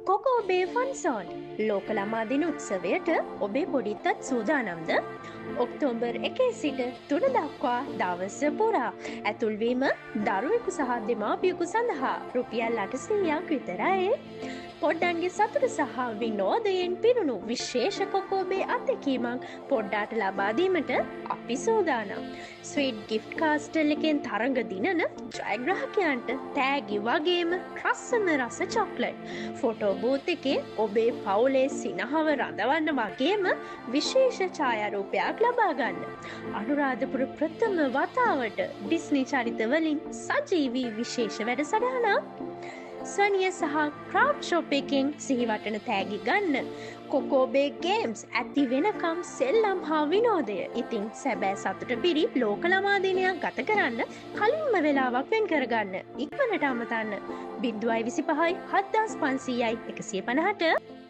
කොකෝ බේ ෆන්සෝන් ලෝක ළමා දින උත්සවයට ඔබේ පොඩිත්තත් සූදානම්ද? ඔක්තෝබර් 1 සිට 3 දක්වා දවස පුරා ඇතුල්වීම දරුවෙකු සහ දෙමාපියෙකු සඳහා රුපියල් 800ක් විතරයි. පොඩ්ඩන්ගේ සතුට සහ විනෝදයෙන් පිරුණු විශේෂ කොකෝබේ අත්දැකීමක් පොඩ්ඩාට ලබා දීමට අපි සූදානම්. ස්වීට් ගිෆ්ට් කාස්ටල් එකෙන් තරඟ දිනන ජයග්‍රාහකයන්ට තෑගි වගේම රසම රස චොක්ලට්. ෆොටෝ බූත් එකේ ඔබේ පවුලේ සිනහව රඳවන්න වගේම විශේෂ ඡායාරූපයක් ලබා ගන්න. අනුරාධපුර ප්‍රථම වතාවට ඩිස්නි චරිතවලින් සජීවී විශේෂ වැඩසටහනක්. සනිය සහ ක්‍රව් ෂොප් එකෙන් සිහිවටන තෑගි ගන්න. කොකෝබේ ගේම්ස් ඇති වෙනකම් සෙල්ලම් හා විනෝදය. ඉතින් සැබෑ සතුට පිරි ලෝක ළමා දිනයක් ගත කරන්න කලින්ම වෙලාවක් වෙන් කරගන්න. ඉක්මනට අමතන්න 025 7500 150